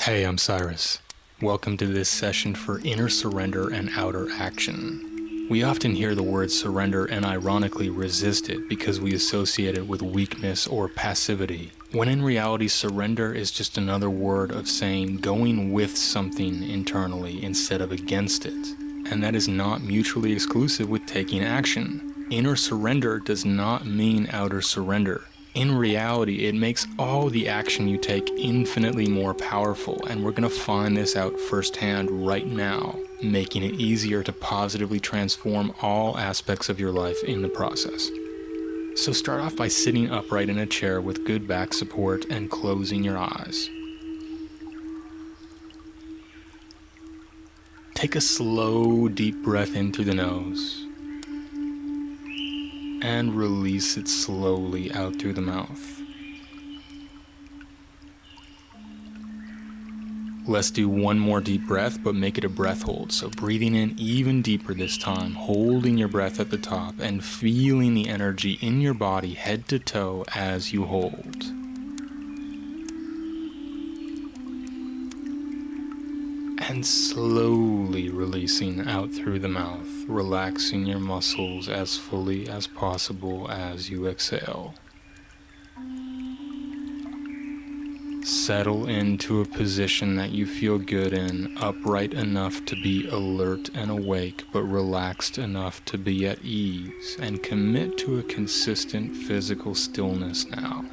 Hey, I'm Cyrus. Welcome to this session for inner surrender and outer action. We often hear the word surrender and ironically resist it because we associate it with weakness or passivity, when in reality surrender is just another word of saying going with something internally instead of against it. And that is not mutually exclusive with taking action. Inner surrender does not mean outer surrender. In reality, it makes all the action you take infinitely more powerful, and we're going to find this out firsthand right now, making it easier to positively transform all aspects of your life in the process. So start off by sitting upright in a chair with good back support and closing your eyes. Take a slow, deep breath in through the nose and release it slowly out through the mouth. Let's do one more deep breath, but make it a breath hold. So breathing in even deeper this time, holding your breath at the top and feeling the energy in your body head to toe as you hold. And slowly releasing out through the mouth, relaxing your muscles as fully as possible as you exhale. Settle into a position that you feel good in, upright enough to be alert and awake, but relaxed enough to be at ease, and commit to a consistent physical stillness now.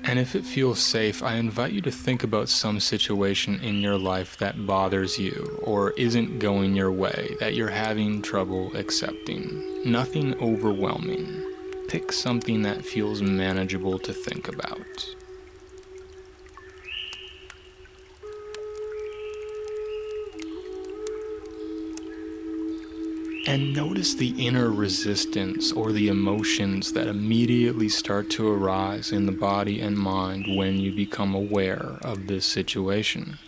And if it feels safe, I invite you to think about some situation in your life that bothers you or isn't going your way, that you're having trouble accepting. Nothing overwhelming. Pick something that feels manageable to think about. And notice the inner resistance or the emotions that immediately start to arise in the body and mind when you become aware of this situation.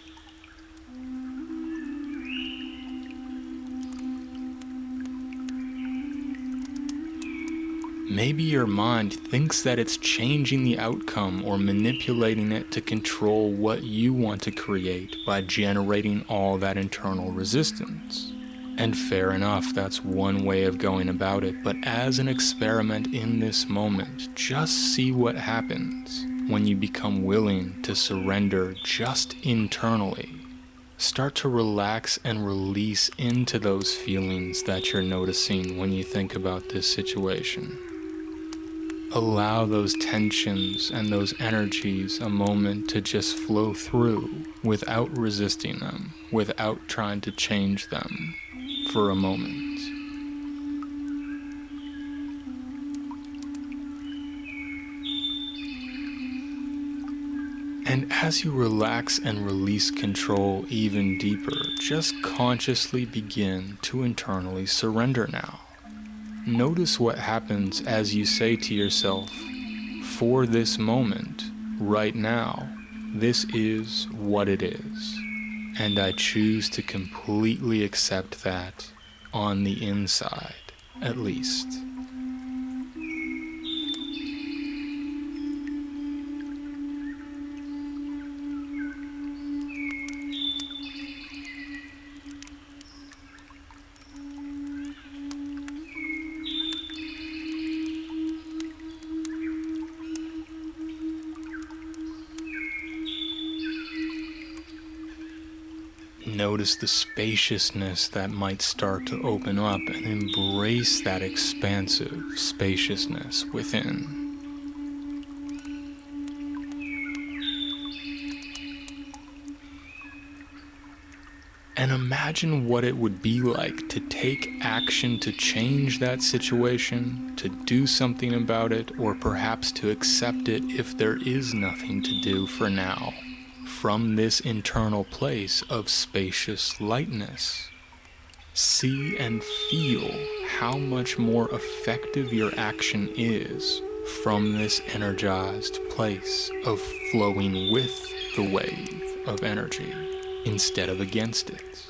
Maybe your mind thinks that it's changing the outcome or manipulating it to control what you want to create by generating all that internal resistance. And fair enough, that's one way of going about it, but as an experiment in this moment, just see what happens when you become willing to surrender just internally. Start to relax and release into those feelings that you're noticing when you think about this situation. Allow those tensions and those energies a moment to just flow through without resisting them, without trying to change them for a moment. And as you relax and release control even deeper, just consciously begin to internally surrender now. Notice what happens as you say to yourself, for this moment, right now, this is what it is, and I choose to completely accept that on the inside, at least. Notice the spaciousness that might start to open up and embrace that expansive spaciousness within. And imagine what it would be like to take action to change that situation, to do something about it, or perhaps to accept it if there is nothing to do for now. From this internal place of spacious lightness, see and feel how much more effective your action is from this energized place of flowing with the wave of energy instead of against it.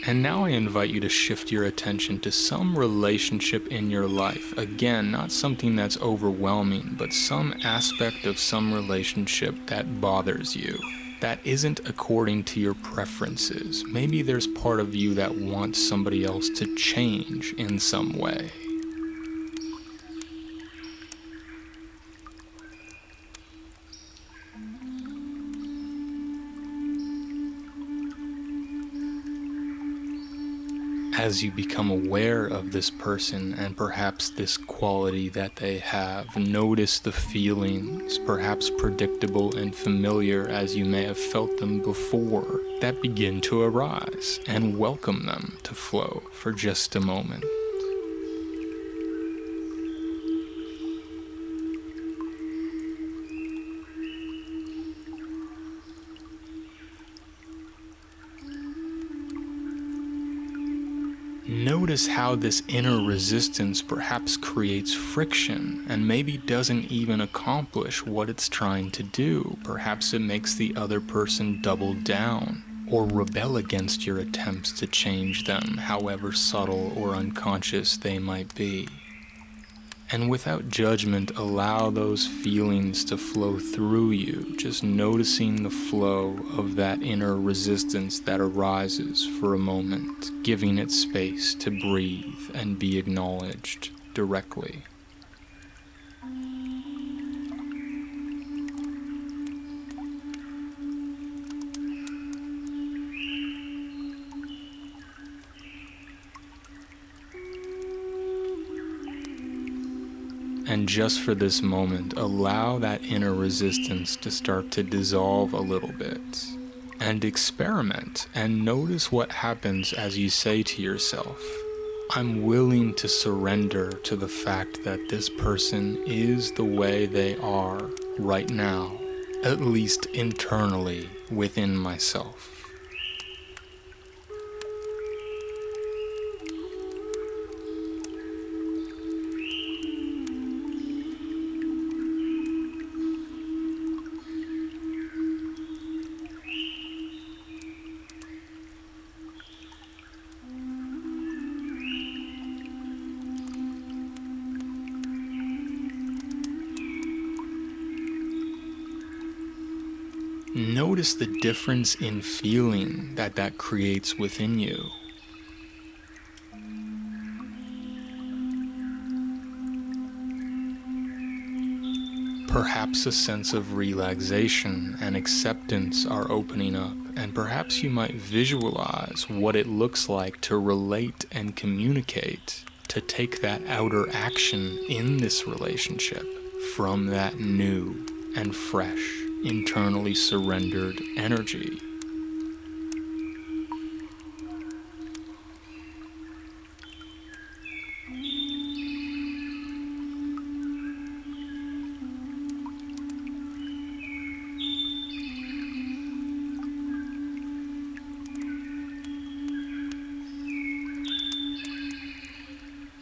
And now I invite you to shift your attention to some relationship in your life. Again, not something that's overwhelming, but some aspect of some relationship that bothers you, that isn't according to your preferences. Maybe there's part of you that wants somebody else to change in some way. As you become aware of this person and perhaps this quality that they have, notice the feelings, perhaps predictable and familiar as you may have felt them before, that begin to arise, and welcome them to flow for just a moment. Notice how this inner resistance perhaps creates friction and maybe doesn't even accomplish what it's trying to do. Perhaps it makes the other person double down or rebel against your attempts to change them, however subtle or unconscious they might be. And without judgment, allow those feelings to flow through you, just noticing the flow of that inner resistance that arises for a moment, giving it space to breathe and be acknowledged directly. And just for this moment, allow that inner resistance to start to dissolve a little bit. And experiment and notice what happens as you say to yourself, I'm willing to surrender to the fact that this person is the way they are right now, at least internally within myself. Notice the difference in feeling that creates within you. Perhaps a sense of relaxation and acceptance are opening up, and perhaps you might visualize what it looks like to relate and communicate, to take that outer action in this relationship from that new and fresh, internally surrendered energy.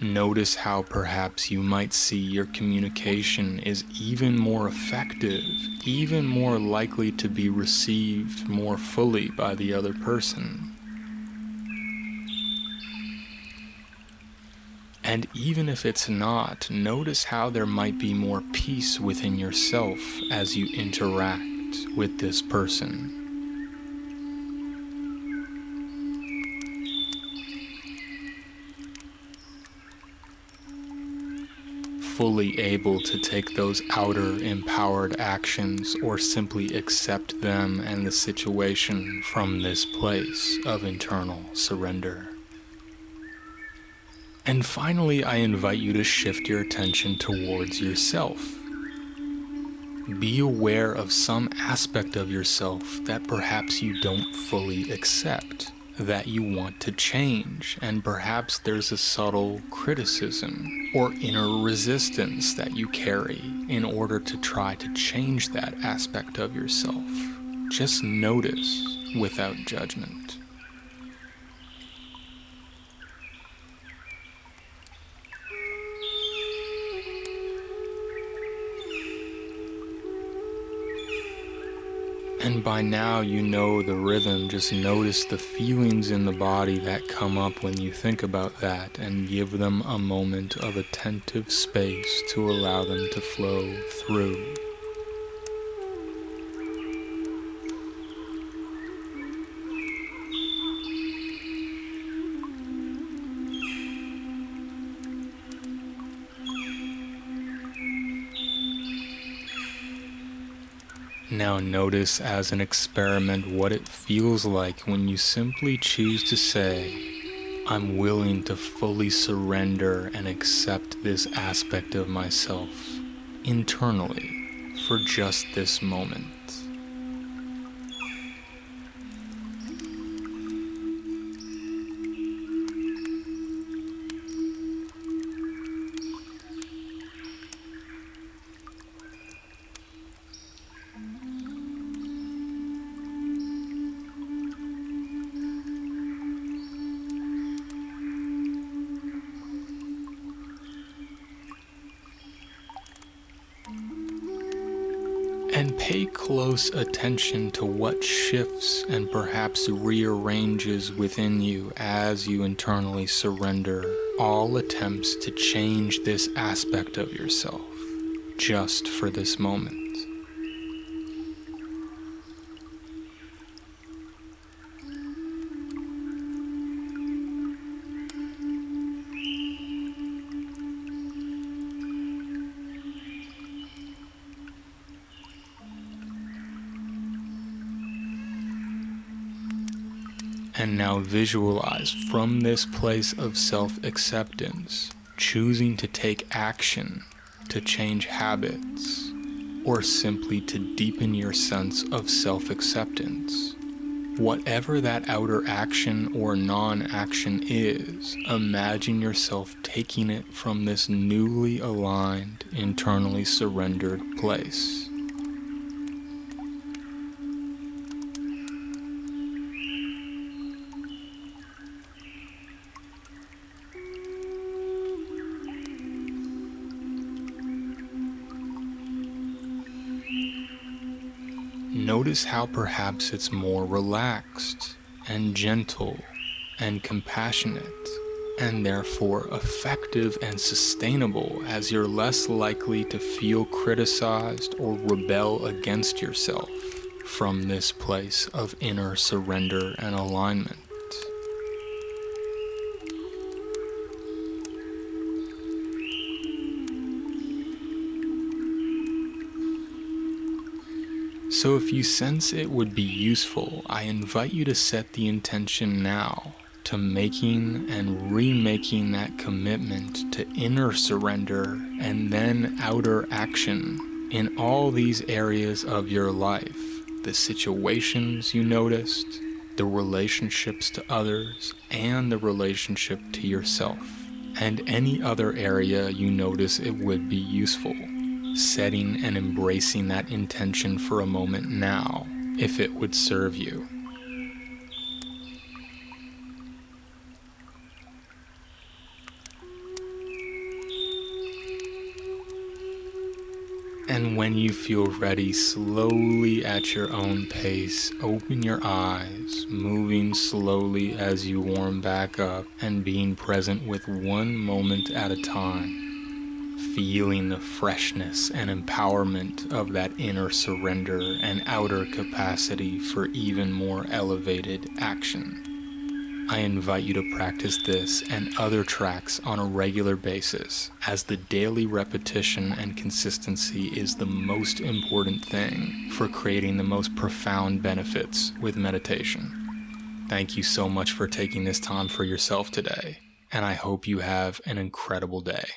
Notice how perhaps you might see your communication is even more effective, even more likely to be received more fully by the other person. And even if it's not, notice how there might be more peace within yourself as you interact with this person. Fully able to take those outer empowered actions or simply accept them and the situation from this place of internal surrender. And finally, I invite you to shift your attention towards yourself. Be aware of some aspect of yourself that perhaps you don't fully accept, that you want to change, and perhaps there's a subtle criticism or inner resistance that you carry in order to try to change that aspect of yourself. Just notice without judgment. And by now you know the rhythm. Just notice the feelings in the body that come up when you think about that, and give them a moment of attentive space to allow them to flow through. Now notice as an experiment what it feels like when you simply choose to say, I'm willing to fully surrender and accept this aspect of myself internally for just this moment. And pay close attention to what shifts and perhaps rearranges within you as you internally surrender all attempts to change this aspect of yourself just for this moment. And now visualize from this place of self-acceptance, choosing to take action, to change habits, or simply to deepen your sense of self-acceptance. Whatever that outer action or non-action is, imagine yourself taking it from this newly aligned, internally surrendered place. Notice how perhaps it's more relaxed and gentle and compassionate, and therefore effective and sustainable, as you're less likely to feel criticized or rebel against yourself from this place of inner surrender and alignment. So if you sense it would be useful, I invite you to set the intention now to making and remaking that commitment to inner surrender and then outer action in all these areas of your life. The situations you noticed, the relationships to others, and the relationship to yourself, and any other area you notice it would be useful. Setting and embracing that intention for a moment now, if it would serve you. And when you feel ready, slowly at your own pace, open your eyes, moving slowly as you warm back up and being present with one moment at a time. Feeling the freshness and empowerment of that inner surrender and outer capacity for even more elevated action. I invite you to practice this and other tracks on a regular basis, as the daily repetition and consistency is the most important thing for creating the most profound benefits with meditation. Thank you so much for taking this time for yourself today, and I hope you have an incredible day.